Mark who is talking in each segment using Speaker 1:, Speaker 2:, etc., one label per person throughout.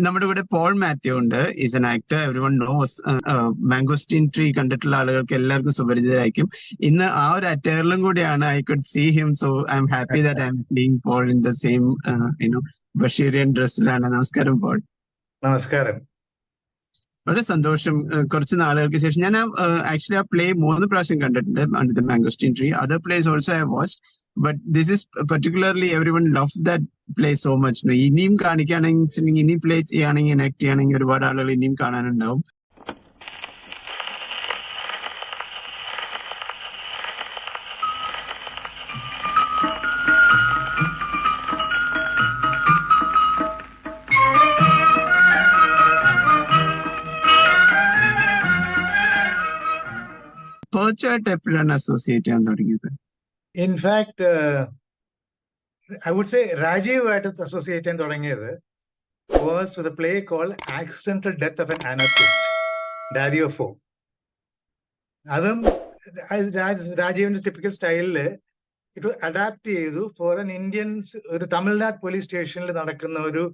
Speaker 1: നമ്മുടെ കൂടെ പോൾ മാത്യു ഉണ്ട്. Is an actor, everyone knows. Mangosteen tree കണ്ടിട്ടുള്ള ആളുകൾക്ക് എല്ലാവർക്കും സുപരിചിതരായിരിക്കും. ഇന്ന് ആ ഒരു അറ്റേറിലും കൂടിയാണ്. I could see him, so I am happy that I am seeing Paul in the same Basheerian ഡ്രസ്സിലാണ്. നമസ്കാരം പോൾ.
Speaker 2: നമസ്കാരം.
Speaker 1: വളരെ സന്തോഷം. കുറച്ച് നാളുകൾക്ക് ശേഷം ഞാൻ ആക്ച്വലി ആ പ്ലേ 3 പ്രാവശ്യം കണ്ടിട്ടുണ്ട്, under the mangosteen tree. Other place also I watched, but this is particularly every one love that play so much. ഇനിയും കാണിക്കുകയാണെങ്കിൽ, ഇനിയും പ്ലേ ചെയ്യുകയാണെങ്കിൽ, എനാക്ട് ചെയ്യുകയാണെങ്കിൽ ഒരുപാട് ആളുകൾ ഇനിയും കാണാനുണ്ടാവും. പേർച്ചായിട്ട് എപ്പോഴാണ് അസോസിയേറ്റ് ചെയ്യാൻ തുടങ്ങിയത്?
Speaker 2: ഇൻഫാക്ട് ഐ വുഡ് സേ രാജീവായിട്ട് അസോസിയേറ്റ് ചെയ്യാൻ തുടങ്ങിയത് was with a play called accidental death of an anarchist, Dario Fo. അതും രാജീവിന്റെ ടിപ്പിക്കൽ സ്റ്റൈലില് ഇത് അഡാപ്റ്റ് ചെയ്തു ഫോർ എൻ ഇന്ത്യൻസ്. ഒരു തമിഴ്നാട് പോലീസ് സ്റ്റേഷനിൽ നടക്കുന്ന ഒരു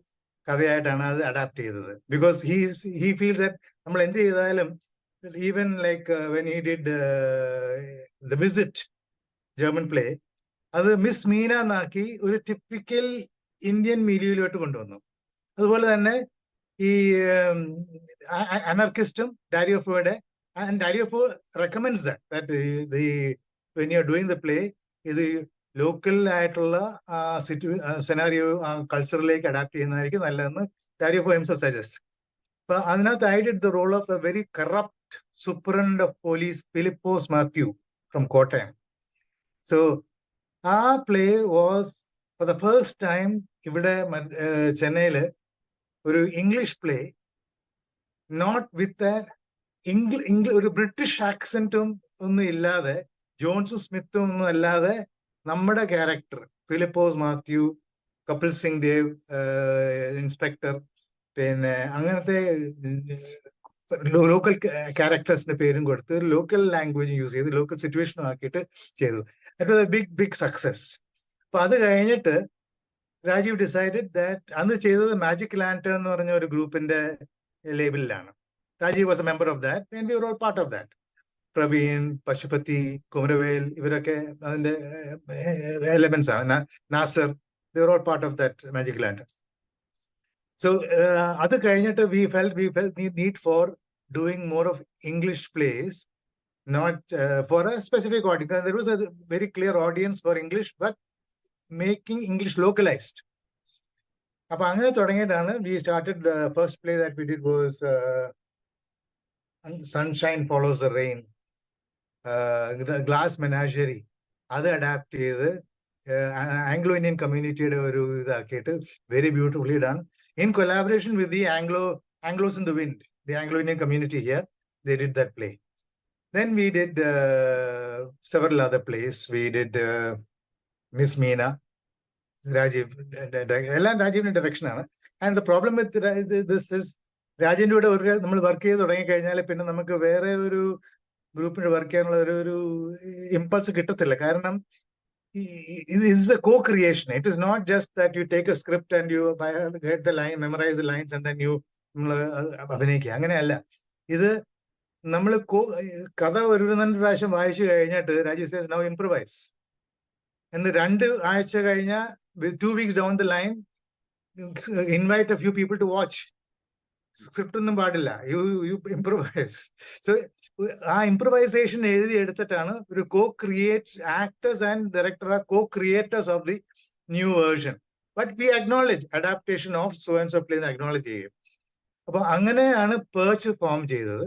Speaker 2: കഥയായിട്ടാണ് അത് അഡാപ്റ്റ് ചെയ്തത്. ബിക്കോസ് ഹി ഫീൽസ് ദാറ്റ് നമ്മൾ എന്ത് ചെയ്താലും, even like when he did The Visit, German play, അത് മിസ് മീന എന്നാക്കി ഒരു ടിപ്പിക്കൽ ഇന്ത്യൻ മീഡിയയിലോട്ട് കൊണ്ടുവന്നു. അതുപോലെ തന്നെ ഈ അനർക്കിസ്റ്റും ഡാരിയോ ഫോയുടെ, and Dario Fo recommends that when you are doing the play, ഇത് ലോക്കൽ ആയിട്ടുള്ള സെനാരിയോ കൾച്ചറിലേക്ക് അഡാപ്റ്റ് ചെയ്യുന്നതായിരിക്കും നല്ലതെന്ന് ഡാരിയോ ഫോ ഹിംസെൽഫ് സജസ്റ്റ്. അപ്പൊ അതിനകത്ത് I did the role of a very corrupt Superintendent of Police Philippos Matthew from Kottayam. So our play was for the first time ഇവിടെ ചെന്നൈയില് ഒരു English play, not with ഒരു British ആക്സെന്റും ഒന്നും ഇല്ലാതെ, ജോൺസും സ്മിത്തും ഒന്നും അല്ലാതെ, നമ്മുടെ ക്യാരക്ടർ ഫിലിപ്പോസ് മാത്യു, കപിൽ സിംഗ് ദേവ് ഇൻസ്പെക്ടർ, പിന്നെ അങ്ങനത്തെ ലോക്കൽ ക്യാരക്ടേഴ്സിന്റെ പേരും കൊടുത്ത് ലോക്കൽ ലാംഗ്വേജ് യൂസ് ചെയ്ത് ലോക്കൽ സിറ്റുവേഷനും ആക്കിയിട്ട് ചെയ്തു. It was a big success. അപ്പൊ അത് കഴിഞ്ഞിട്ട് രാജീവ് ഡിസൈഡഡ് ദാറ്റ്, അന്ന് ചെയ്തത് മാജിക് ലാന്റേൺ എന്ന് പറഞ്ഞ ഒരു ഗ്രൂപ്പിന്റെ ലേബിളിലാണ്. Rajiv was a member of that and we were all part of that. Praveen, Pasupathy, Kumaravel, ഇവരൊക്കെ അതിന്റെ എലമെന്റ്സ് ആണ്. Nassar, they were all part of that Magic Lantern. So അത് കഴിഞ്ഞിട്ട് we felt need for doing more of English plays, not for a specific audience, because there was a very clear audience for English, but making English localized. അപ്പൊ അങ്ങനെ തുടങ്ങിയിട്ടാണ് we started. The first play that we did was Sunshine Follows the Rain, the Glass Menagerie. അത് adapt ചെയ്ത് Anglo Indian കമ്മ്യൂണിറ്റിയുടെ ഒരു ഇതാക്കിയിട്ട് very beautifully done in collaboration with the Anglos in the Wind, the Anglo-Indian community here. They did that play. Then we did several other plays. We did Miss Meena, Rajiv, എല്ലാം രാജീവിന്റെ direction ആണ്. And the problem with this is, രാജീവിന്റെ കൂടെ നമ്മൾ work ചെയ്ത് തുടങ്ങി കഴിഞ്ഞാൽ പിന്നെ നമുക്ക് വേറെ ഒരു ഗ്രൂപ്പിന് വർക്ക് ചെയ്യാനുള്ള ഒരു ഇമ്പൾസ് കിട്ടത്തില്ല. കാരണം it is a co-creation. It is not just that you take a script and you get the line, memorize the lines and then you അഭിനയിക്കുക. അങ്ങനെയല്ല. ഇത് നമ്മൾ കഥ ഒരു 2 പ്രാവശ്യം വായിച്ചു കഴിഞ്ഞിട്ട് രാജീവ് says now improvise. എന്ന് 2 ആഴ്ച കഴിഞ്ഞാൽ 2 weeks down the line invite a few people to watch. Script ഒന്നും പാടില്ല, യു ഇംപ്രൂവൈസ്. സോ ആ ഇംപ്രൂവൈസേഷൻ എഴുതി എടുത്തിട്ടാണ് ഒരു actors and director are co-creators of the new version. But we acknowledge adaptation of so and so play acknowledge ചെയ്യും. അപ്പൊ അങ്ങനെയാണ് Perch form ചെയ്തത്.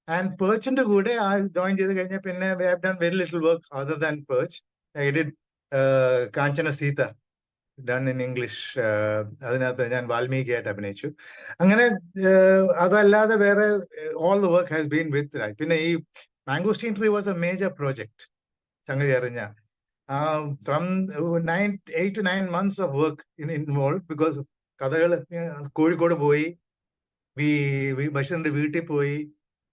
Speaker 2: ആൻഡ് പേർച്ചിന്റെ കൂടെ ആ ജോയിൻ ചെയ്ത് കഴിഞ്ഞാൽ പിന്നെ we have done very little work other than Perch. I did Kanchana Sita, done in English. അതിനകത്ത് ഞാൻ വാൽമീകിയായിട്ട് അഭിനയിച്ചു. അങ്ങനെ അതല്ലാതെ വേറെ all the work has been വിത്ത്. പിന്നെ ഈ mangosteen tree was A major project. സംഗതി അറിഞ്ഞ from 8 to 9 months of work involved, because കഥകൾ കോഴിക്കോട് പോയി, ബഷീറിന്റെ വീട്ടിൽ പോയി,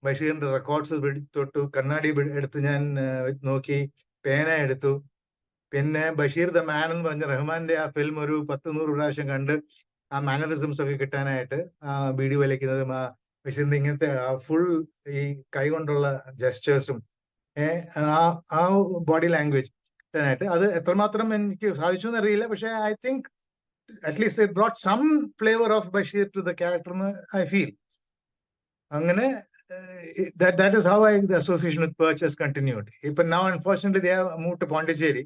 Speaker 2: ബഷീറിന്റെ റെക്കോർഡ്സ് തൊട്ടു, കണ്ണാടി എടുത്ത് ഞാൻ നോക്കി, പേന എടുത്തു. പിന്നെ ബഷീർ ദ മാൻ എന്ന് പറഞ്ഞ റഹ്മാന്റെ ആ ഫിലിം ഒരു 10-100 പ്രാവശ്യം കണ്ട് ആ മാനറിസംസ് ഒക്കെ കിട്ടാനായിട്ട് ബീഡി വലിക്കുന്നതും ബഷീറിന്റെ ഇങ്ങനത്തെ ഫുൾ ഈ കൈ കൊണ്ടുള്ള ജെസ്റ്റേഴ്സും ആ ബോഡി ലാംഗ്വേജ് കിട്ടാനായിട്ട് അത് എത്രമാത്രം എനിക്ക് സാധിച്ചു എന്നറിയില്ല. പക്ഷെ I think at least it brought some flavour of Basheer to the character എന്ന് ഐ ഫീൽ. അങ്ങനെ that is how the association with Perch has continued. But now, unfortunately, they have moved to Pondicherry.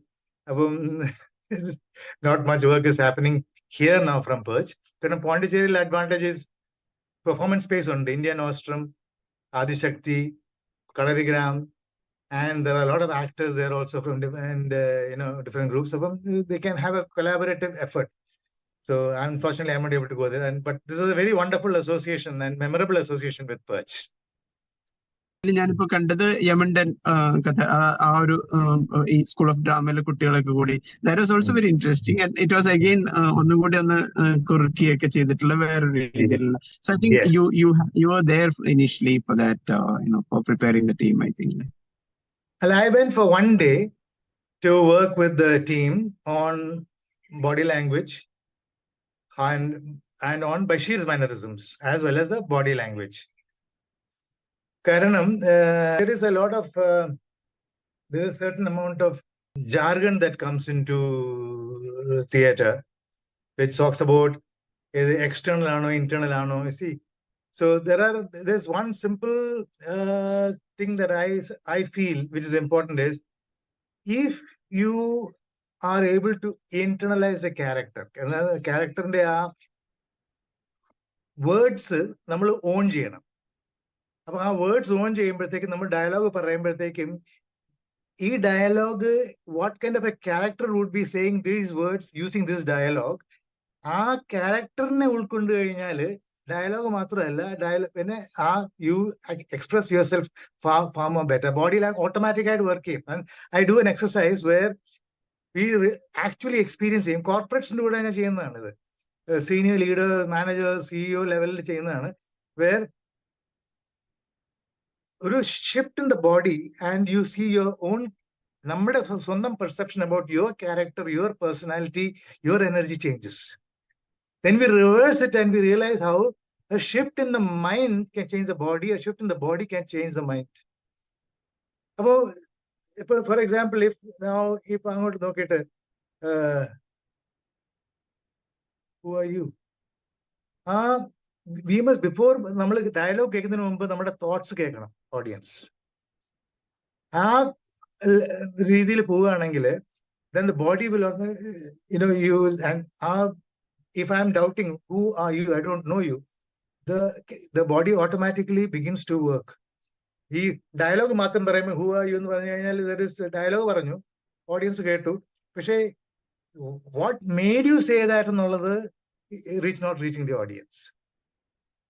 Speaker 2: Not much work is happening here now from Perch. Because Pondicherry advantage is performance space on the Indian Ostrom, Adi Shakti, Kalarigram, and there are a lot of actors there also from different groups. They can have a collaborative effort. So unfortunately, I'm not able to go there. But this is a very wonderful association and memorable association with Perch.
Speaker 1: ഞാനിപ്പോ കണ്ടത് യമണ്ടൻ കഥ, ആ ഒരു ഈ school of ഡ്രാമയിലെ കുട്ടികളൊക്കെ കൂടി that was also very interesting. And it was again ഒന്നും കൂടി ഒന്ന് കുറുക്കിയൊക്കെ ചെയ്തിട്ടുള്ള വേറൊരു രീതിയിലുള്ള. So I think you are there initially for that four preparing the team, I think.
Speaker 2: Well, I went for one day to work with the team on body language and on Bashir's mannerisms as well as the body language. Karanam, there is a lot of there is a certain amount of jargon that comes into theatre, which talks about external ano, internal ano. You see, so there's one simple thing that I feel which is important is if you are able to internalize the character, character words നമ്മൾ on ചെയ്യണം. അപ്പൊ ആ words on ചെയ്യുമ്പോഴത്തേക്കും നമ്മൾ dialogue പറയുമ്പോഴത്തേക്കും ഈ dialogue what kind of a character would be saying these words using this dialogue, ആ ക്യാരക്ടറിനെ ഉൾക്കൊണ്ടു കഴിഞ്ഞാൽ ഡയലോഗ് മാത്രമല്ല പിന്നെ you express yourself far more better. Body language automatic ആയിട്ട് വർക്ക് ചെയ്യും. I do an exercise where we actually experience ചെയ്യും. കോർപ്പറേറ്റ്സിന്റെ കൂടെ തന്നെ ചെയ്യുന്നതാണ് ഇത്. സീനിയർ ലീഡർ, മാനേജർ, CEO ലെവലിൽ ചെയ്യുന്നതാണ്. വേർ ഒരു shift in the body and you see your own, നമ്മുടെ സ്വന്തം perception about your character, your personality, your energy changes. Then we reverse it and we realize how a shift in the mind can change the body, a shift in the body can change the mind. For example, if I'm going to look at who are you? We must, before നമ്മൾ dialogue കേൾക്കുന്നതിന് മുമ്പ് നമ്മുടെ thoughts കേൾക്കണം audience. ആ രീതിയിൽ പോവുകയാണെങ്കിൽ then the body will, you will, and if I am doubting who are you, I don't know you, the body automatically begins to work. ഈ dialogue മാത്രം പറയുമ്പോൾ ഹൂ ആർ യു എന്ന് പറഞ്ഞു കഴിഞ്ഞാൽ ഡയലോഗ് പറഞ്ഞു, ഓഡിയൻസ് കേട്ടു, പക്ഷേ what made you say that എന്നുള്ളത് not reaching the audience.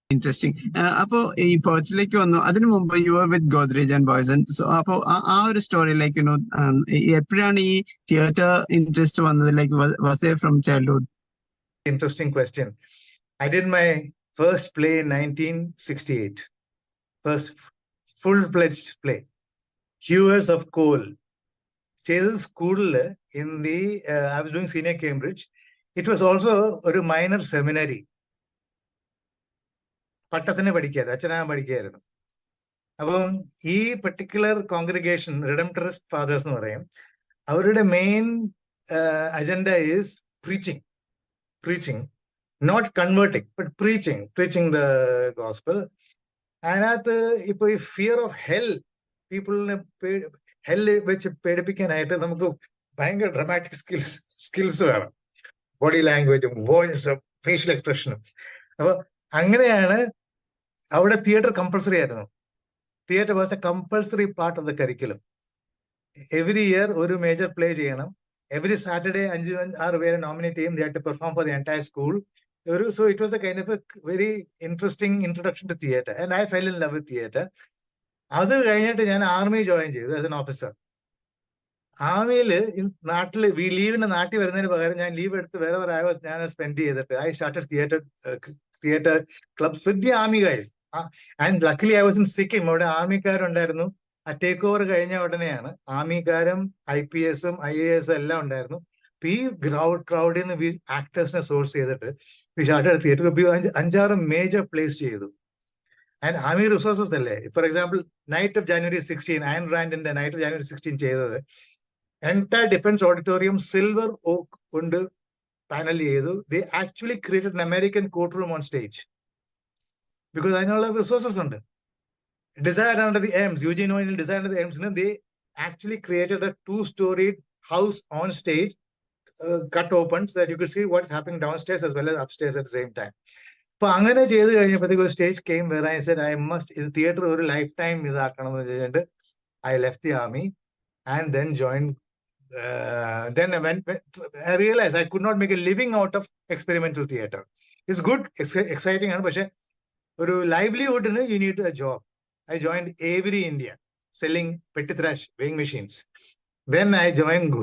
Speaker 1: Interesting. അപ്പോ ഈ പേർച്ചിലേക്ക് വന്നു, അതിനു മുമ്പ് you are with Godrej and boys. So അപ്പോ ആ ഒരു സ്റ്റോറി ലൈക്ക് എപ്പോഴാണ് ഈ തിയേറ്റർ ഇൻട്രസ്റ്റ് വന്നത്? Like was it from childhood?
Speaker 2: Interesting question. I did my first play in 1968. First full-fledged play. Hewers of Coal. Chase school in the, I was doing senior Cambridge. It was also a minor seminary. പട്ടത്തിന് പഠിക്കായിരുന്നു, അച്ഛനാ പഠിക്കായിരുന്നു. അപ്പം ഈ particular congregation Redemptorist fathers എന്ന് പറയും. അവരുടെ main agenda is preaching, not converting, but preaching the gospel. അതിനകത്ത് ഇപ്പൊ ഈ fear of hell, പീപ്പിളിനെ ഹെല്ല് വെച്ച് പേടിപ്പിക്കാനായിട്ട് നമുക്ക് ഭയങ്കര ഡ്രമാറ്റിക് സ്കിൽസ് വേണം. ബോഡി ലാംഗ്വേജും വോയിസും ഫേഷ്യൽ എക്സ്പ്രഷനും. അപ്പൊ അങ്ങനെയാണ് അവിടെ തിയേറ്റർ കമ്പൾസറി ആയിരുന്നു. Theatre was a compulsory part of the curriculum. Every year ഒരു മേജർ പ്ലേ ചെയ്യണം. Every Saturday, 5-6 പേരെ നോമിനേറ്റ് ചെയ്യും. They had to perform for the entire school. So it was a kind of a very interesting introduction to theatre. And I fell in love with theatre. അത് കഴിഞ്ഞിട്ട് ഞാൻ army join ചെയ്തു as an officer. ആർമിയിൽ നാട്ടിൽ ലീവിന് നാട്ടിൽ വരുന്നതിന് പകരം ഞാൻ ലീവ് എടുത്ത് വേറെ ഞാൻ സ്പെൻഡ് ചെയ്തിട്ട് I started theatre clubs with the army guys. And luckily I was in Sikkim. അവിടെ ആർമിക്കാരുണ്ടായിരുന്നു. ആ ടേക്ക് ഓവർ കഴിഞ്ഞ ഉടനെയാണ് ആർമിക്കാരും IPSഉം IASഉം എല്ലാം ഉണ്ടായിരുന്നു. ഈ ക്രൗഡിൽ നിന്ന് ആക്ടേഴ്സിനെ സോഴ്സ് ചെയ്തിട്ട് we started theatre. 5-6 major plays ചെയ്തു. ആൻഡ് ആമി റിസോഴ്സസ് അല്ലേ. For example night of January 16, Ayn റാൻഡിന്റെ നൈറ്റ് ഓഫ് ജാനുവരി 16 ചെയ്തത് entire defence auditorium silver oak കൊണ്ട് പാനൽ ചെയ്തു. They actually created an American courtroom on stage because അതിനുള്ള resources ഉണ്ട്. Desire under the Elms, Eugene O'Neill Desire under the Elms, they actually created a 2-storied house on stage, cut open so that you could see what's happening downstairs as well as upstairs at the same time. അപ്പൊ അങ്ങനെ ചെയ്ത് കഴിഞ്ഞപ്പോഴത്തേക്ക് ഒരു stage came where I said I must ഇത് theatre ഒരു lifetime ഇതാക്കണം എന്ന് വെച്ചിട്ട് I left the army and then join. Then I realized I could not make a living out of experimental theater. It's good, exciting ആണ്, പക്ഷെ ഒരു ലൈവ്ലിഹുഡിന് you need a job. I joined Avery India, selling petty thrash weighing machines. Then I joined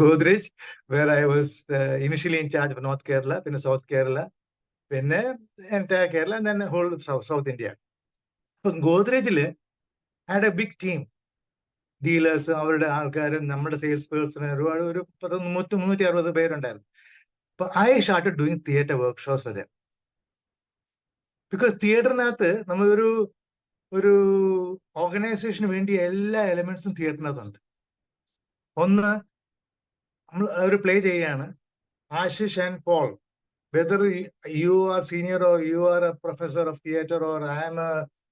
Speaker 2: Godrej, where I was initially in charge of North Kerala, then South Kerala, then entire Kerala, and then whole South India. But Godrej had a big team. Dealers, അവരുടെ ആൾക്കാരും നമ്മുടെ sales person ഒരുപാട് ഒരു 360 പേരുണ്ടായിരുന്നു. But I started doing theatre workshops with them. Because തിയേറ്ററിനകത്ത് നമ്മളൊരു ഓർഗനൈസേഷന് വേണ്ടി എല്ലാ എലമെന്റ്സും തിയേറ്ററിനകത്തുണ്ട്. ഒന്ന്, നമ്മൾ ഒരു പ്ലേ ചെയ്യാണ്, Ashish and Paul, whether you are senior or you are a professor of theatre or I am a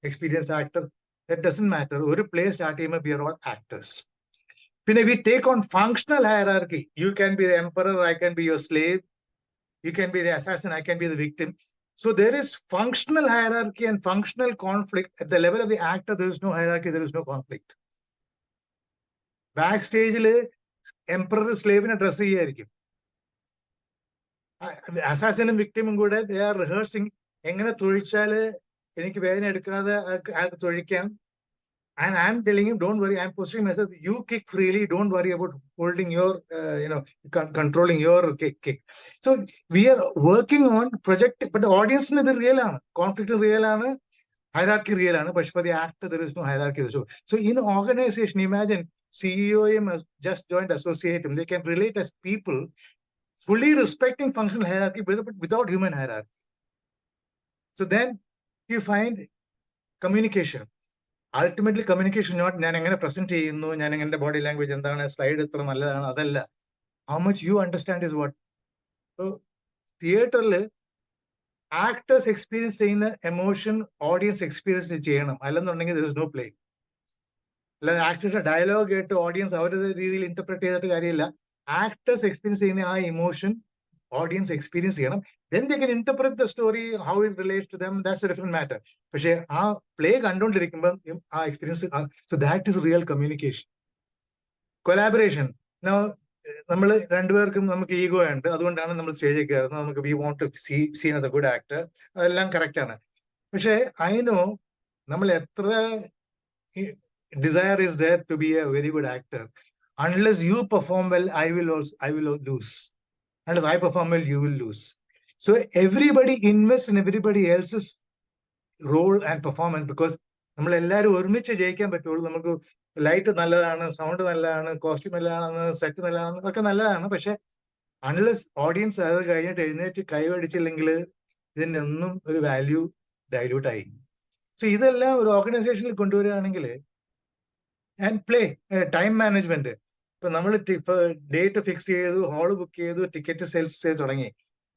Speaker 2: experienced actor, that doesn't matter. ഒരു play start ചെയ്യുമ്പോൾ വി ആർ ഓൾ ആക്ടേഴ്സ്. പിന്നെ we take on functional hierarchy. You can be the emperor, I can be your slave, you can be the assassin, I can be the victim. So there is functional hierarchy and functional conflict. At the level of the actor, there is no hierarchy, there is no conflict. Backstage, emperor slave in a dress cheyayirikkum. Assassin and victim kude they are rehearsing engane tholichale enikku vedana edukade ayak tholikkam. And I am telling him, don't worry, I am pushing myself. You kick freely. Don't worry about holding your, controlling your kick. So we are working on project, but the audience is real. Conflict is real. Hierarchy real. But for the actor, there is no hierarchy. So in an organization, imagine CEO has just joined associate. They can relate as people, fully respecting functional hierarchy, but without human hierarchy. So then you find communication. Ultimately, communication not ഞാൻ എങ്ങനെ present ചെയ്യുന്നു, ഞാൻ എന്റെ body language എന്താണ്, slide എത്ര നല്ലതാണ്, അതല്ല. How much you understand is what. So തിയേറ്ററിൽ ആക്ടേഴ്സ് എക്സ്പീരിയൻസ് ചെയ്യുന്ന എമോഷൻ ഓഡിയൻസ് എക്സ്പീരിയൻസ് ചെയ്യണം. അല്ലെന്നുണ്ടെങ്കിൽ ദർ ഇസ് നോ പ്ലേ. അല്ലാതെ ആക്ടേഴ്സ് ഡയലോഗ് കേട്ട് ഓഡിയൻസ് അവരുടെ രീതിയിൽ ഇന്റർപ്രറ്റ് ചെയ്തിട്ട് കാര്യമില്ല. ആക്ടേഴ്സ് എക്സ്പീരിയൻസ് ചെയ്യുന്ന ആ ഇമോഷൻ audience experience ചെയ്യണം. Then they can interpret the story, how it relates to them. That's a different matter. പക്ഷേ ആ പ്ലേ കണ്ടുകൊണ്ടിരിക്കുമ്പോൾ ആ experience, so that is real communication. Collaboration. Now നമ്മൾ രണ്ടുപേർക്കും നമുക്ക് ഈഗോ ഉണ്ട്, അതുകൊണ്ടാണ് നമ്മൾ സ്റ്റേജിൽ കയറുന്നത്. നമുക്ക് we want to seen as a good actor, അതെല്ലാം കറക്റ്റ് ആണ്. പക്ഷേ ഐ നോ നമ്മൾ എത്ര desire is there to be a very good actor, unless you perform well, I will lose. Unless I perform well, you will lose. So everybody invests in everybody else's role and performance, because നമ്മൾ എല്ലാവരും ഒരുമിച്ച് ജയിക്കാൻ പറ്റുള്ളൂ. നമുക്ക് light നല്ലതാണ്, sound നല്ലതാണ്, costume നല്ലതാണ്, set നല്ലതാണ്, അതൊക്കെ നല്ലതാണ്. പക്ഷെ അൺലെസ് ഓഡിയൻസ് അത് കഴിഞ്ഞിട്ട് എഴുന്നേറ്റ് കൈവടിച്ചില്ലെങ്കിൽ ഇതിന്റെ ഒന്നും ഒരു വാല്യൂ ഡൈല്യൂട്ട് ആയി. സോ ഇതെല്ലാം ഒരു ഓർഗനൈസേഷനിൽ കൊണ്ടുവരികയാണെങ്കിൽ, ആൻഡ് പ്ലേ ടൈം മാനേജ്മെന്റ്. ഇപ്പൊ നമ്മൾ ഡേറ്റ് ഫിക്സ് ചെയ്തു, ഹാള് ബുക്ക് ചെയ്തു, ടിക്കറ്റ് സെയിൽസ് ചെയ്ത് തുടങ്ങി,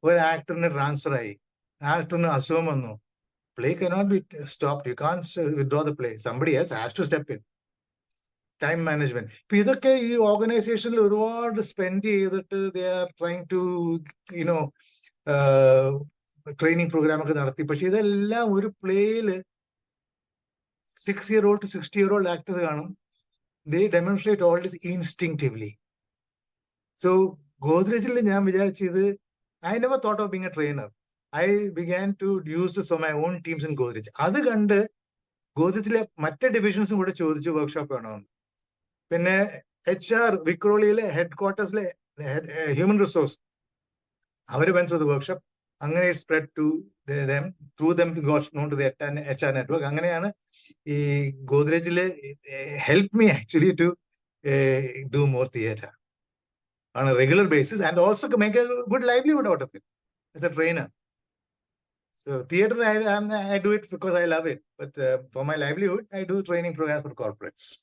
Speaker 2: ഒരു ആക്ടറിന് ട്രാൻസ്ഫർ ആയി, ആക്ടറിന് അസുഖം വന്നു, play cannot be stopped. You can't withdraw the play. Somebody else has to step in. Time management. ഇപ്പൊ ഇതൊക്കെ ഈ ഓർഗനൈസേഷനിൽ ഒരുപാട് സ്പെൻഡ് ചെയ്തിട്ട് they are trying to, training programme ഒക്കെ നടത്തി. പക്ഷെ ഇതെല്ലാം ഒരു പ്ലേയില് 6-year-old to 60-year-old ആക്ടേഴ്സ് കാണും. They demonstrate all this instinctively. So Godrejil ഞാൻ വിചാരിച്ചത്, I never thought of being a trainer. I began to use this for my own teams in Godrej. അത് കണ്ട് ഗോദ്രേജിലെ മറ്റേ ഡിവിഷൻസും കൂടെ ചോദിച്ചു വർക്ക്ഷോപ്പ് വേണമെന്ന്. പിന്നെ HR വിക്രോളിയിലെ ഹെഡ് ക്വാർട്ടേഴ്സിലെ ഹ്യൂമൻ റിസോഴ്സ്, അവർ went through the workshop. അങ്ങനെ spread to them, through them got known to the HR network. അങ്ങനെയാണ് ഈ ഗോദ്രേജില് helped me actually to do more theatre. on a regular basis and also to make a good livelihood out of it as a trainer. So theater, I do it because I love it. But for my livelihood, I do training programs for corporates.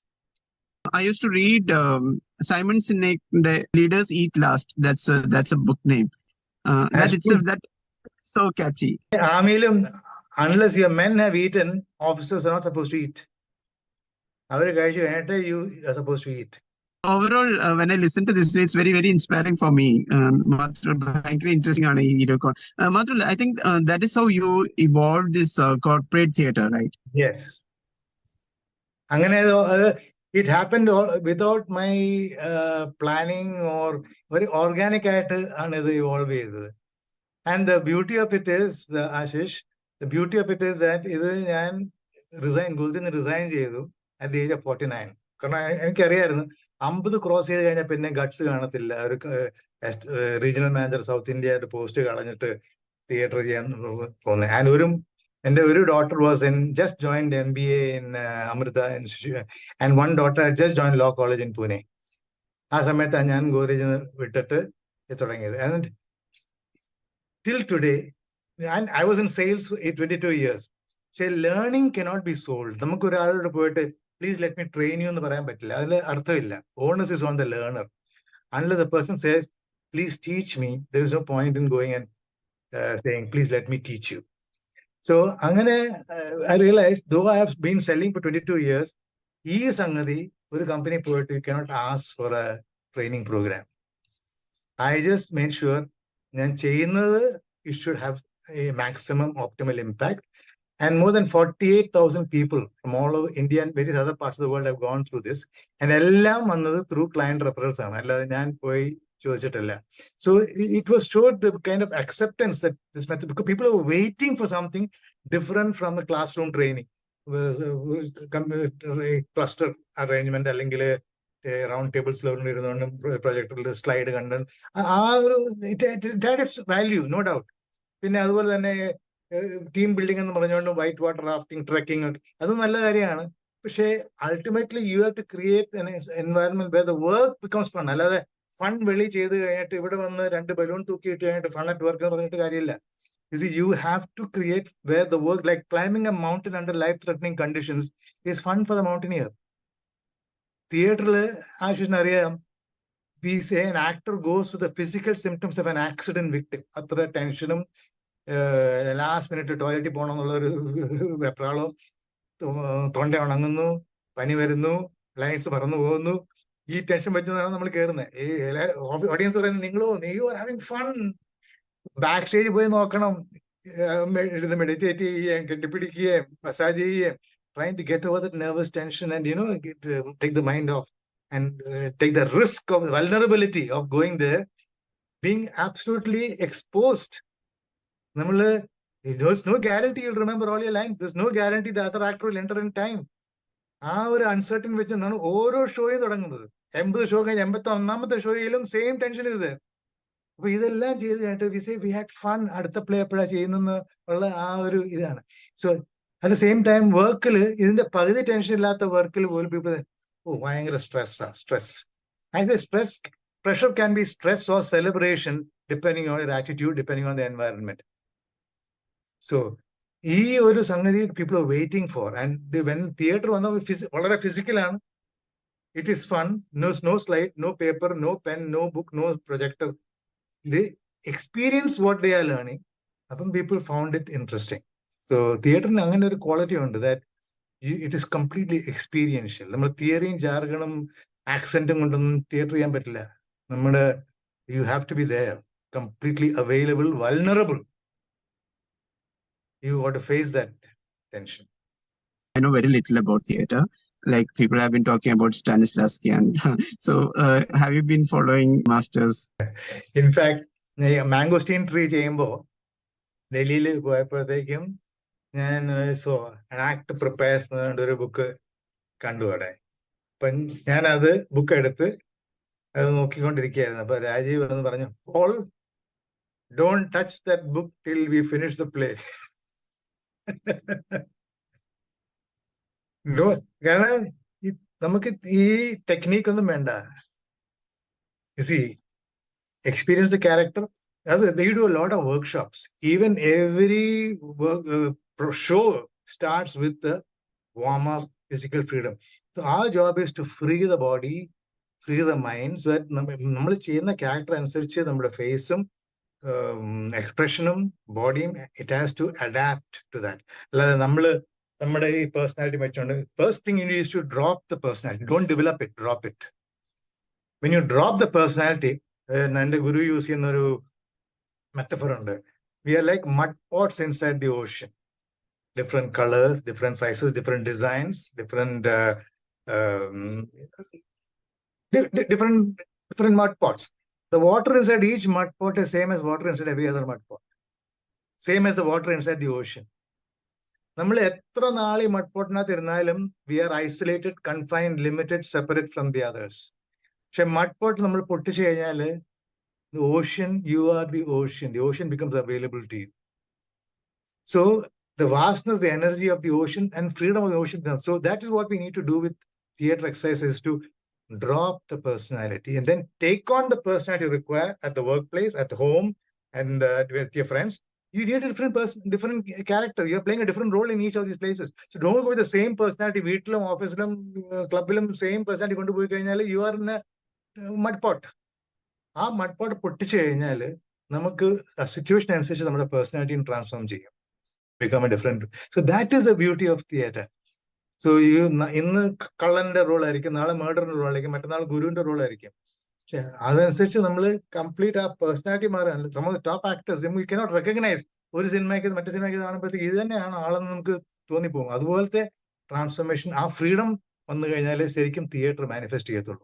Speaker 1: I used to read Simon Sinek, The Leaders Eat Last. That's a book name. That itself, that so catchy.
Speaker 2: Unless your men have eaten, officers are not supposed to eat. You are supposed to eat.
Speaker 1: Overall, when I listen to this, it's very, very inspiring for me. Interesting. I think that is how you evolved this corporate theater, right?
Speaker 2: Yes. It happened without my planning or very organic evolve. And the beauty of it is, Ashish, the beauty of it is that resign at the age of 49. Because I cross guts regional manager South India post theatre and the daughter was just joined MBA in Amrita and one daughter had just joined law college in Pune. And till today, and I was in sales for 22 years. So learning cannot be sold. Please let me train you. Onus is on the learner. Unless the person says, please teach me, there is no point in going and saying, please let me teach you. So I realized, though I have been selling for 22 years, a company you cannot ask for a training program. I just made sure it should have a maximum optimal impact. And more than 48,000 people from all over India and various other parts of the world have gone through this. And through client referrals. So it was showed the kind of acceptance that this method, because people are waiting for something different from the classroom training. Cluster arrangement, round tables, projector, slide, it had its value, no doubt. Team building and whitewater rafting, trekking. Ultimately, you have to create an environment where the work becomes fun. Fun balloon fun at work. You see, you have to create where the work, like climbing a mountain under life-threatening conditions, is fun for the mountaineer. Theatre, we say an actor goes to the physical symptoms of an accident victim. Tension, last minute toilet vepralo, tonde onangunnu, pani varunnu, lines parannu povunnu. This tension audience you are having fun. Backstage meditate, massage, trying to get over that nervous tension and take the mind off and take the risk of vulnerability of going there, being absolutely exposed. There's no guarantee you'll remember all your lines. There's no guarantee the other actor will enter in time. Uncertain which show is 80 show, 81th show, same tension is there. We say we had fun at the play. So at the same time, work isn't the tension the work will people why stress. I say stress, pressure can be stress or celebration depending on your attitude, depending on the environment. So people are waiting for, and when theatre physical, it is fun. No slide, no paper, no pen, no book, no projector. They experience what they are learning. People found it interesting. So theatre is a quality under that. It is completely experiential. Theory, jargon, accent, theatre. You have to be there, completely available, vulnerable. You got to face that tension.
Speaker 1: I know very little about theatre. Like people have been talking about Stanislavski, and so have you been following masters?
Speaker 2: In fact, Mangosteen Tree Chamber, Delhi and so an act prepares a book Kanduade. Another book edit, but Rajiv Paul, don't touch that book till we finish the play. No, technique on the menda. You see, experience the character. They do a lot of workshops. Even every show starts with the warm-up, physical freedom. So our job is to free the body, free the mind, so that നമ്മൾ ചെയ്യുന്ന character അനുസരിച്ച് നമ്മുടെ ഫേസും എക്സ്പ്രഷനും ബോഡിയും it has to adapt to that. അല്ലാതെ നമ്മുടെ ഈ പേഴ്സണാലിറ്റി വെച്ചുകൊണ്ട് first thing you need to drop the personality. Don't develop it, drop it. When you drop the personality, എൻ്റെ ഗുരു യൂസ് ചെയ്യുന്ന ഒരു metaphor ഉണ്ട്. We are like mud pots inside the ocean. Different colors, different sizes, different designs, different mud pots. The water inside each mud pot is same as water inside every other mud pot. Same as the water inside the ocean. നമ്മൾ എത്ര നാൾ ഈ mud പോട്ടിനകത്ത് ഇരുന്നാലും we are isolated, confined, limited, separate from the others. പക്ഷെ mud pot നമ്മൾ പൊട്ടിച്ചു കഴിഞ്ഞാൽ the ocean, you are the ocean. The ocean becomes available to you. So the vastness, the energy of the ocean and freedom of the ocean comes. So that is what we need to do with theater exercises, to drop the personality and then take on the personality you require at the workplace, at home, and with your friends. You need a different person, different character. You're playing a different role in each of these places. So don't go with the same personality. Veetilum, officeilum, clubilum, same personality kondu poi kayinal you are in a mud pot. ആ mud pot പൊട്ടിച്ചു കഴിഞ്ഞാൽ നമുക്ക് ആ situation അനുസരിച്ച് നമ്മുടെ പേഴ്സണാലിറ്റിയും transform ചെയ്യും, become A different. So that is the beauty of theatre. So ഇന്ന് കള്ളന്റെ റോൾ ആയിരിക്കും, നാളെ മേർഡറിന്റെ റോൾ ആയിരിക്കും, മറ്റന്നാൾ ഗുരുവിന്റെ റോൾ ആയിരിക്കും. പക്ഷെ അതനുസരിച്ച് നമ്മൾ കംപ്ലീറ്റ് ആ പേഴ്സണാലിറ്റി മാറുകയാണ്. Some of the top actors you cannot recognise. ഒരു സിനിമയ്ക്ക് മറ്റു സിനിമയ്ക്ക് കാണുമ്പോഴത്തേക്ക് ഇത് തന്നെയാണ് ആളെന്ന് നമുക്ക് തോന്നിപ്പോകും. അതുപോലത്തെ ട്രാൻസ്ഫോർമേഷൻ, ആ ഫ്രീഡം വന്നു കഴിഞ്ഞാൽ ശരിക്കും തിയേറ്റർ മാനിഫെസ്റ്റ് ചെയ്യത്തുള്ളൂ.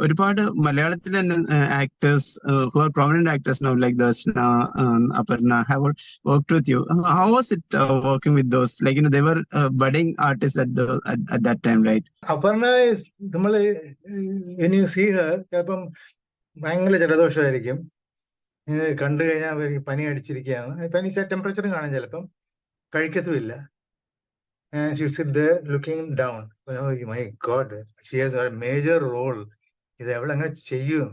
Speaker 1: ഒരുപാട് മലയാളത്തിൽ തന്നെ actors who are prominent actors now, like Darshana, Aparna, have worked with you. How was it working with those? Like, they were budding artists at that time, right?
Speaker 2: Aparna is, when you see her, ചിലപ്പം ഭയങ്കര ജലദോഷമായിരിക്കും, കണ്ടു കഴിഞ്ഞാൽ പനി അടിച്ചിരിക്കുകയാണ്, പനി ടെമ്പറേച്ചറും കാണാൻ ചിലപ്പം, കഴിക്കത്തുമില്ല. And she'll sit there looking down. Oh my God, she has a major role. ഇത് എവിടെ അങ്ങനെ ചെയ്യും?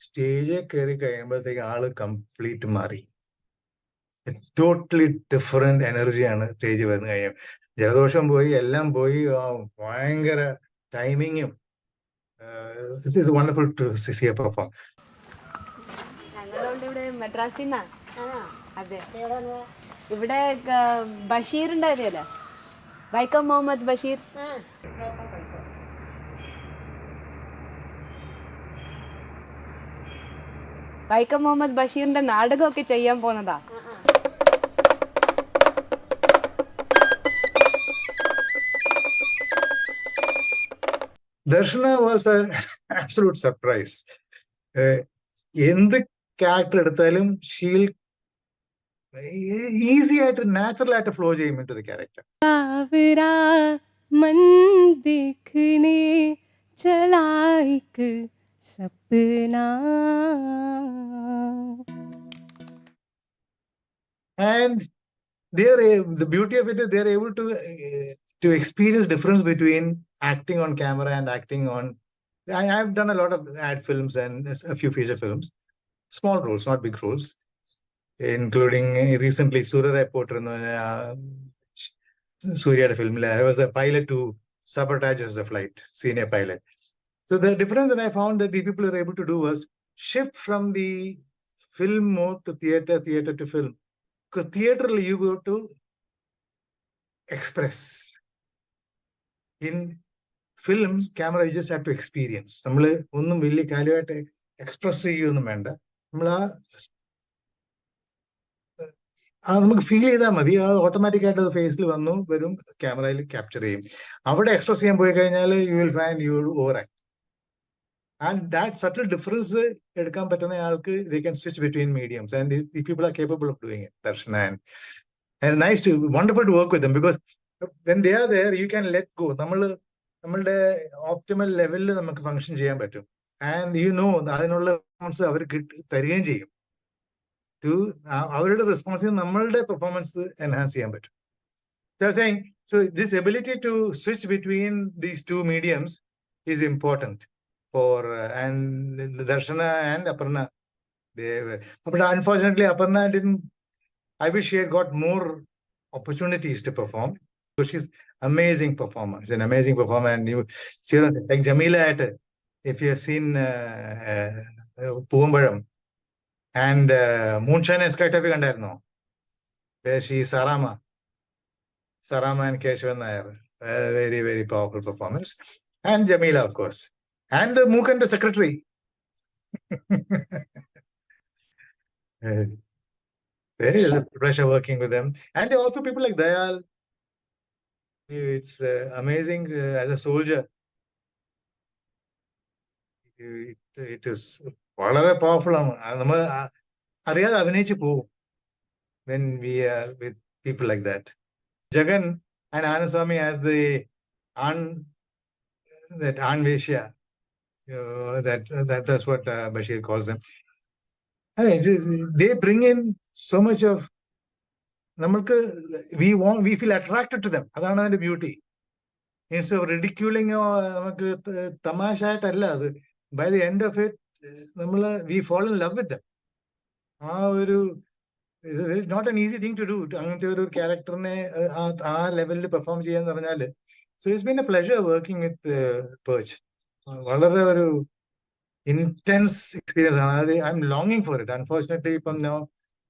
Speaker 2: സ്റ്റേജിൽ കയറി കഴിയുമ്പോഴത്തേക്ക് ആള് കംപ്ലീറ്റ് മാറി. ടോട്ടലി ഡിഫറെന്റ് എനർജിയാണ് സ്റ്റേജിൽ വന്നു കഴിയും. ജലദോഷം പോയി, എല്ലാം പോയി, ഭയങ്കര ടൈമിങ്ങും. This is wonderful to see her perform.
Speaker 3: ഇവിടെ മദ്രാസിൽ അതെ, ഇവിടെ ബഷീർ ഉണ്ടായിരുന്നല്ലേ, വൈക്കം മുഹമ്മദ് ബഷീർ. വൈക്കം മുഹമ്മദ് ബഷീറിന്റെ നാടകമൊക്കെ ചെയ്യാൻ പോന്നതാ.
Speaker 2: ദർശന വാസ് an absolute surprise. എന്ത് ക്യാരക്ടർ എടുത്താലും ഷീൽ ഈസി ആയിട്ട് നാച്ചുറൽ ആയിട്ട് ഫ്ലോ ചെയ്യും into the character.
Speaker 4: मन देखने चला एक सपना.
Speaker 2: And the beauty of it is they're able to experience difference between acting on camera and acting on. I've done a lot of ad films and a few feature films, small roles, not big roles, including recently Surya Potter Surya film. I was a pilot to sabotage the flight, senior pilot. So the difference that I found that the people are able to do was shift from the film mode to theater, theater to film. Because theater you go to express. In film, camera you just have to experience. നമ്മൾ ഒന്നും വലിയ കാര്യമായിട്ട് express ചെയ്യുകയൊന്നും വേണ്ട. നമ്മൾ നമുക്ക് feel ചെയ്താൽ മതി. Automatic ആയിട്ട് അത് ഫേസിൽ വരും, ക്യാമറയിൽ ക്യാപ്ചർ ചെയ്യും. അവിടെ എക്സ്പ്രസ് ചെയ്യാൻ പോയി കഴിഞ്ഞാൽ you will find you will overact. And that subtle difference എടുക്കാൻ പറ്റുന്ന ആൾക്ക് they can switch between mediums and the people are capable of doing it. Darshana and it's nice to wonderful to work with them because when they are there you can let go. നമ്മളുടെ optimal ലെവലിൽ നമുക്ക് function ചെയ്യാൻ പറ്റും. And you know അതിനുള്ള response അവർ തരികയും ചെയ്യും. അവരുടെ റെസ്പോൺസ് നമ്മളുടെ പെർഫോമൻസ് എൻഹാൻസ് ചെയ്യാൻ പറ്റും. So this ability to switch between these two mediums is important. for and Darshana and Aparna. They were, but unfortunately, Aparna didn't. I wish she had got more opportunities to perform. So she's amazing performer. She's an amazing performer, and you see her like Jamila at it. If you have seen Poombazham and Moonshine and Skytopia Kandarno, where she is Sarama and Keshavan Nair. Very, very powerful performance. And Jamila, of course. And the Mukanda secretary. It is a pleasure working with them. And also people like Dayal. It's amazing as a soldier. It is വളരെ powerful ആണ് നമ്മൾ അറിയാതെ അഭിനയിച്ചു പോകും when we are with people like that. Jagan and Anaswamy as the Anveshya, that's what Bashir calls them. I mean, they bring in so much of we feel attracted to them. That's the beauty. Instead of ridiculing tamasha, by the end of it, we fall in love with them. It's not an easy thing to do. Character level perform. So it's been a pleasure working with Perch. Intense experience. I'm longing for it. Unfortunately, now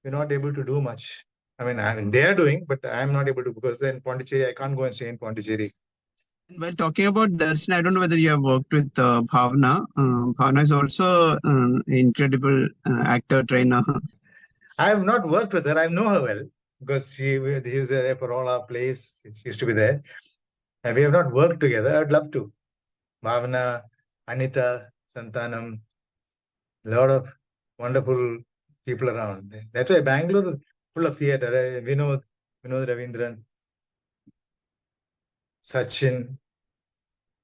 Speaker 2: we're not able to do much. I mean, they are doing, but I'm not able to because then Pondicherry, I can't go and stay in Pondicherry.
Speaker 1: Well, talking about Darshan, I don't know whether you have worked with Bhavna. Bhavna is also an incredible actor, trainer.
Speaker 2: I have not worked with her. I know her well because she was there for all our plays. She used to be there. And we have not worked together. I'd love to. Bhavna, Anita, Santanam, a lot of wonderful people around. That's why Bangalore is full of theatre. Vinod Ravindran, Sachin,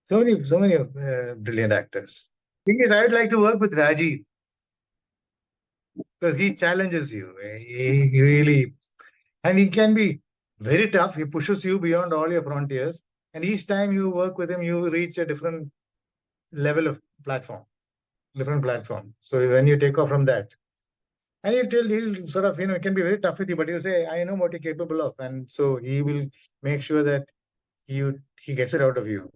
Speaker 2: so many brilliant actors. Thing is, I would like to work with Rajiv because he challenges you. He really, and he can be very tough. He pushes you beyond all your frontiers. And each time you work with him, you reach a different level of platform. So when you take off from that, and he'll sort of, it can be very tough with you, but he'll say, I know what you're capable of. And so he will make sure that he gets it out of you.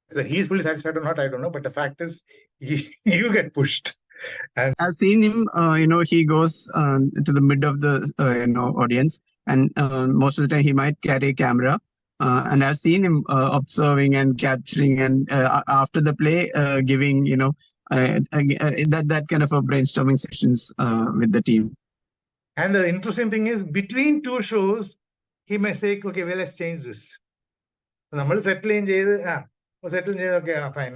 Speaker 2: Whether he's fully satisfied or not, I don't know. But the fact is, you get pushed. And
Speaker 1: I've seen him, he goes to the mid of the, audience, and most of the time he might carry a camera. And I've seen him observing and capturing, and after the play, giving, that kind of a brainstorming sessions with the team.
Speaker 2: And the interesting thing is, between two shows, he may say, okay, well, let's change this. നമ്മൾ സെറ്റിൽ ചെയ്ത് okay fine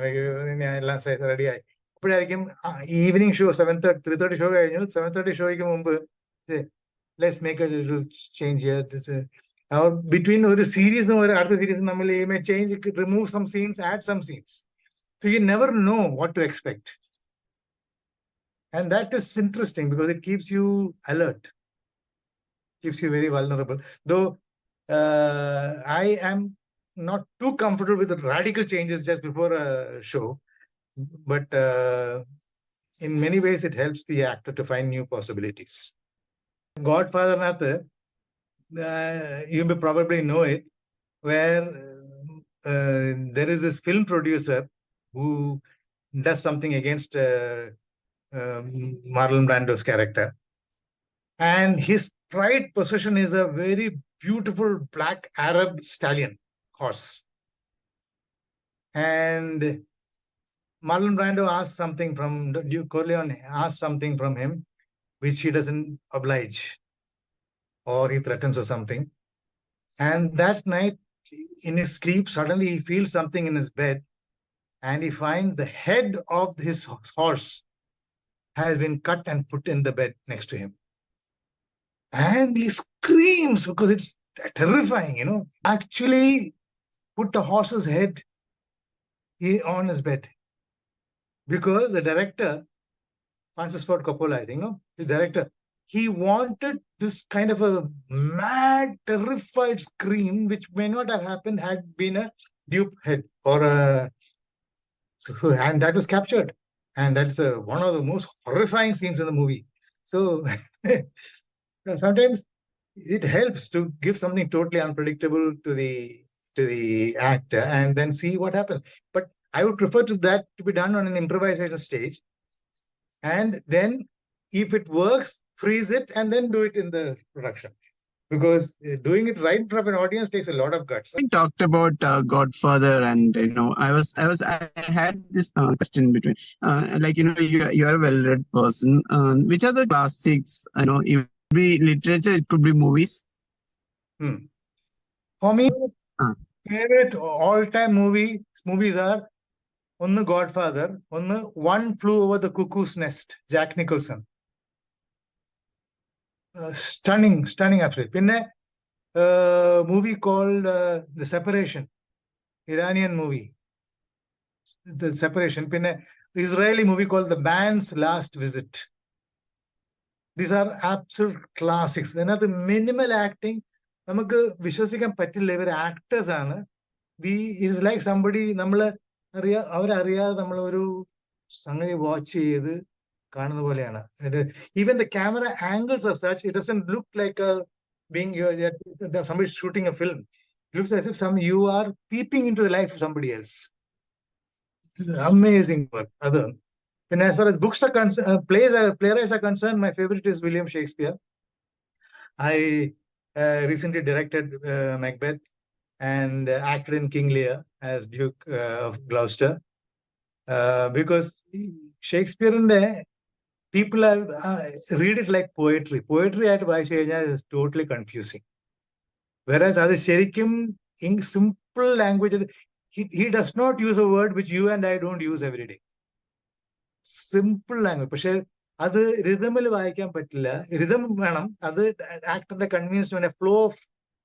Speaker 2: എല്ലാം ready ആയി അപ്പോഴായിരിക്കും evening show 3:30 show കഴിഞ്ഞു 7:30 ഷോയ്ക്ക് മുമ്പ് let's make a little change here between ഒരു സീരീസും ഒരു അടുത്ത സീരീസും നമ്മൾ change remove some scenes add some scenes so you never know what to expect, and that is interesting because it keeps you alert, keeps you very vulnerable. Though I am not too comfortable with the radical changes just before a show, but in many ways it helps the actor to find new possibilities. Godfather Natha, you may probably know it, where there is this film producer who does something against Marlon Brando's character, and his pride possession is a very beautiful black Arab stallion horse, and Marlon Brando asked something from Duke Corleone, asked something from him which he doesn't oblige, or he threatens or something. And that night, in his sleep, suddenly he feels something in his bed, and he finds the head of his horse has been cut and put in the bed next to him. And he screams because it's terrifying, Actually put the horse's head on his bed. Because the director, Francis Ford Coppola, I think, the director, he wanted this kind of a mad, terrified scream, which may not have happened had been a dupe head or a So, and that was captured. And that's one of the most horrifying scenes in the movie. So sometimes it helps to give something totally unpredictable to the actor and then see what happens. But I would prefer that to be done on an improvisation stage. And then if it works, freeze it and then do it in the production. Because doing it right in front of an audience takes a lot of guts.
Speaker 1: We talked about Godfather, and I had this question between, like you are a well-read person. Which are the classics? It could be literature, it could be movies.
Speaker 2: For me, favorite all-time movies are on the Godfather, on the One Flew Over the Cuckoo's Nest, Jack Nicholson. Stunning, absolutely. Pinne, movie called The Separation, Iranian movie. The Separation. Pinne, Israeli movie called The Man's Last Visit. These are absolute classics. Then the minimal acting. നമുക്ക് വിശ്വസിക്കാൻ പറ്റില്ല ഇവർ actors ആണ്. It's like somebody അവരറിയാതെ നമ്മളൊരു സംഗതി watch ചെയ്ത് കാണുന്ന പോലെയാണ്. Even the camera angles of such it doesn't look like being somebody shooting a film. It looks as if you are peeping into the life of somebody else. Amazing work. And as far as books are concerned, playwrights are concerned, my favorite is William Shakespeare. I recently directed Macbeth and acted in King Lear as Duke of Gloucester. Because Shakespeare and people read it like poetry. Poetry at Vaishya is totally confusing. Whereas in simple language, he does not use a word which you and I don't use every day. Simple language. But അത് റിതമിൽ വായിക്കാൻ പറ്റില്ല. Rhythm വേണം. അത് ആക്ടറിന്റെ convenience flow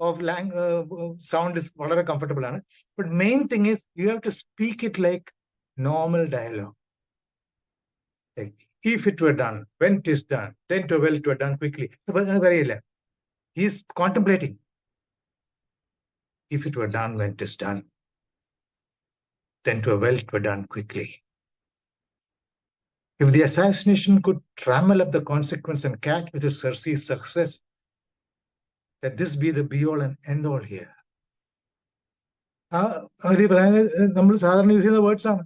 Speaker 2: of sound is വളരെ comfortable ആണ്. But main thing is you have to speak it like normal dialogue. If it were done, when it is done, then to well it were done quickly. He is contemplating. If it were done, when it is done, then to well it were done quickly. If the assassination could trammel up the consequence and catch with his Cersei's success, that this be the be-all and end-all here. നമ്മൾ സാധാരണ use ചെയ്യുന്ന words ആണ്.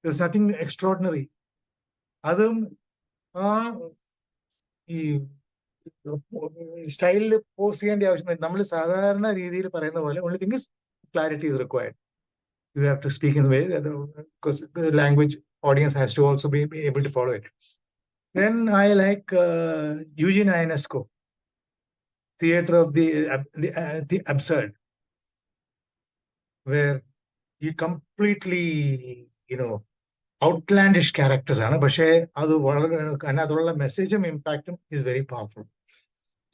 Speaker 2: There's nothing extraordinary. അതും ഈ സ്റ്റൈലിൽ post ചെയ്യേണ്ട ആവശ്യമില്ല. നമ്മൾ സാധാരണ രീതിയിൽ പറയുന്ന പോലെ only thing is clarity is required. You have to speak in a way because the language audience has to also be able to follow it. Then I like Eugene Ionesco, Theatre of the Absurd, where he completely, outlandish characters ആണ്. പക്ഷേ അത് വളരെ അതിനുള്ള മെസ്സേജും ഇമ്പാക്റ്റും is very powerful.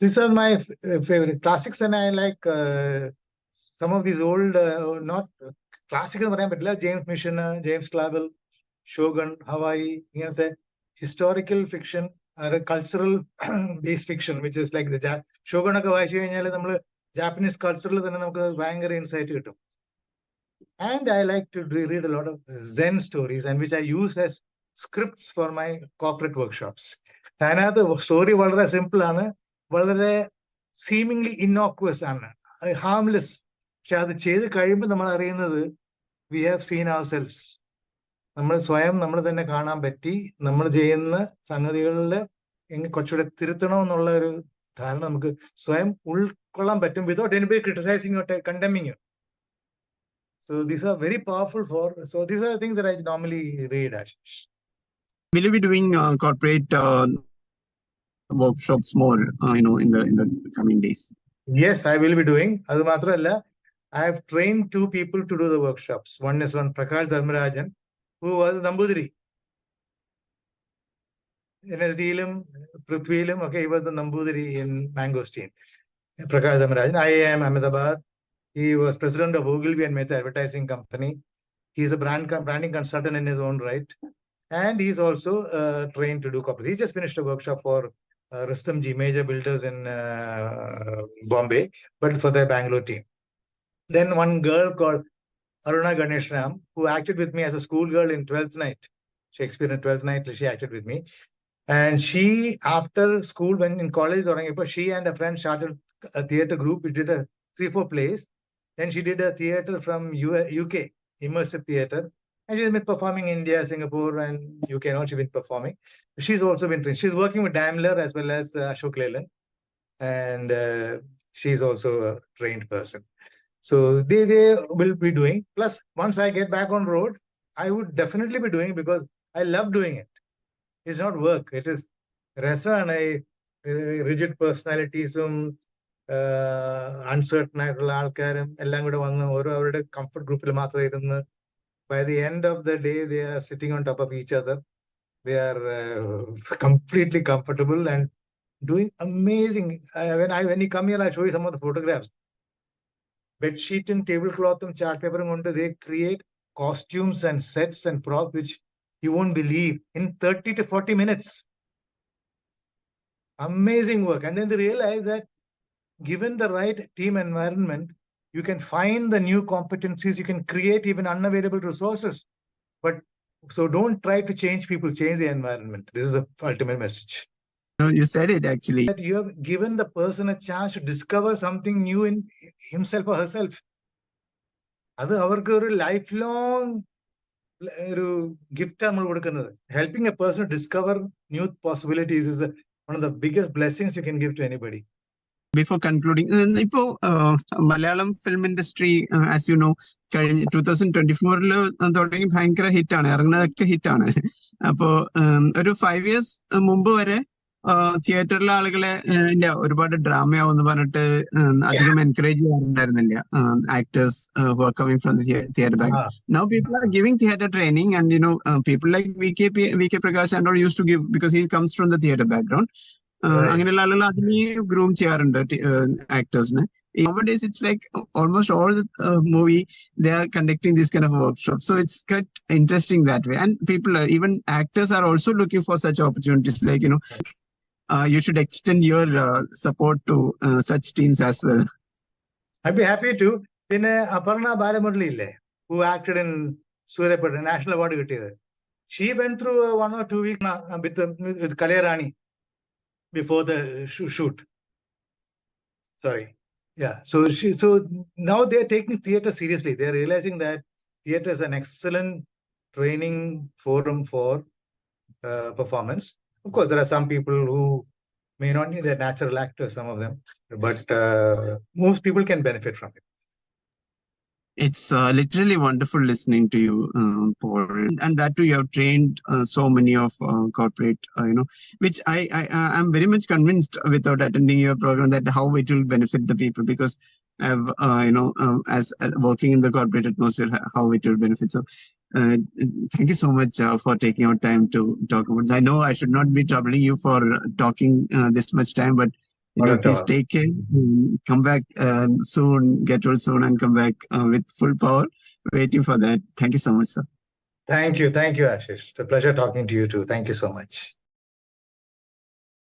Speaker 2: These are my favorite classics, and I like some of these old, not classic എന്ന് പറയാൻ പറ്റില്ല, James Michener, James Clavell, Shogun, Hawaii, ഇങ്ങനത്തെ historical fiction, cultural based fiction, which is like Shogun ഒക്കെ വായിച്ചു കഴിഞ്ഞാൽ നമ്മൾ Japanese കൾച്ചറിൽ തന്നെ നമുക്ക് ഭയങ്കര ഇൻസൈറ്റ് കിട്ടും. And I like to read a lot of Zen stories, and which I use as scripts for my corporate workshops. അതിനകത്ത് സ്റ്റോറി വളരെ സിമ്പിൾ ആണ്, വളരെ seemingly innocuous ആണ്, harmless. പക്ഷെ അത് ചെയ്ത് കഴിയുമ്പോൾ നമ്മൾ അറിയുന്നത് we have seen ourselves. നമ്മൾ സ്വയം നമ്മൾ തന്നെ കാണാൻ പറ്റി, നമ്മൾ ചെയ്യുന്ന സംഗതികളിൽ കുറച്ചുകൂടെ തിരുത്തണമെന്നുള്ള ഒരു ധാരണ നമുക്ക് സ്വയം ഉൾക്കൊള്ളാൻ പറ്റും without anybody criticizing or condemning you. So these are very powerful so these are the things that I normally read, Ashish.
Speaker 1: Will you be doing corporate workshops more, in the coming days?
Speaker 2: Yes, I will be doing. Adu matramalla, I have trained 2 people to do the workshops. One is Prakash Dharmarajan, who was Nambudiri. NSDLum, Prithvilum, okay, he was the Nambudiri in Mangosteen. Prakash Dharmarajan, IIM Ahmedabad. He was president of Ogilvy and Mehta Advertising Company. He is a branding consultant in his own right. And he's also trained to do corporate. He just finished a workshop for Rustom G, major builders in Bombay, but for their Bangalore team. Then one girl called Aruna Ganeshram, who acted with me as a schoolgirl in 12th Night. Shakespeare in 12th Night, she acted with me. And she, after school, when in college, she and a friend started a theatre group. We did 3-4 plays. Then she did a theatre from UK, immersive theatre. And she's been performing in India, Singapore, and UK. And all she's been performing. She's also been trained. She's working with Daimler as well as Ashok Leyland. And she's also a trained person. So they will be doing. Plus, once I get back on road, I would definitely be doing it because I love doing it. It's not work. It is rasa rigid personalities, uncertain comfort group. By the end of the day, they are sitting on top of each other. They are completely comfortable and doing amazing. When you come here, I'll show you some of the photographs. Bed sheet and tablecloth and chart paper, they create costumes and sets and props which you won't believe in 30 to 40 minutes. Amazing work. And then they realize that given the right team environment, you can find the new competencies, you can create even unavailable resources. But so don't try to change people, change the environment. This is the ultimate message.
Speaker 1: No, you said it actually.
Speaker 2: That you have given the person a chance to discover something new in himself or herself. That's a lifelong gift. Helping a person to discover new possibilities is one of the biggest blessings you can give to anybody.
Speaker 1: Before concluding, Malayalam film industry, as you know, 2024 hit hit 5 years തിയേറ്ററിലെ ആളുകളെ ഇല്ല ഒരുപാട് ഡ്രാമയാവെന്ന് പറഞ്ഞിട്ട് അധികം encourage ചെയ്യാറുണ്ടായിരുന്നില്ല actors who are coming from the theatre background. Now people are giving theatre training, and people like VK Prakash and all used to give because he comes from the theatre background. അങ്ങനെയുള്ള ആളുകൾ അതിന് groom ചെയ്യാറുണ്ട് ആക്ടേഴ്സിനെ. Nowadays it's like almost all the movie they are conducting this kind of workshop, so it's quite interesting that way. And people even actors are also looking for such opportunities, like you should extend your support to such teams as well.
Speaker 2: I'd be happy to. Aparna Balamurli, who acted in Suryapada, National Award. She went through 1 or 2 weeks with Kalyarani before the shoot. Sorry. Yeah. So now they're taking theatre seriously. They're realizing that theatre is an excellent training forum for performance. Of course, there are some people who may not be their natural actors, some of them, but most people can benefit from it.
Speaker 1: It's literally wonderful listening to you, Paul, and that too you have trained so many of corporate, which I'm very much convinced without attending your program that how it will benefit the people, because I've as working in the corporate atmosphere, how it will benefit. So thank you so much for taking out time to talk about this. I know I should not be troubling you for talking this much time, but please take care. Come back soon, get well soon, and come back with full power. Waiting for that. Thank you so much, sir.
Speaker 2: Thank you, Ashish. It's a pleasure talking to you too. Thank you so much.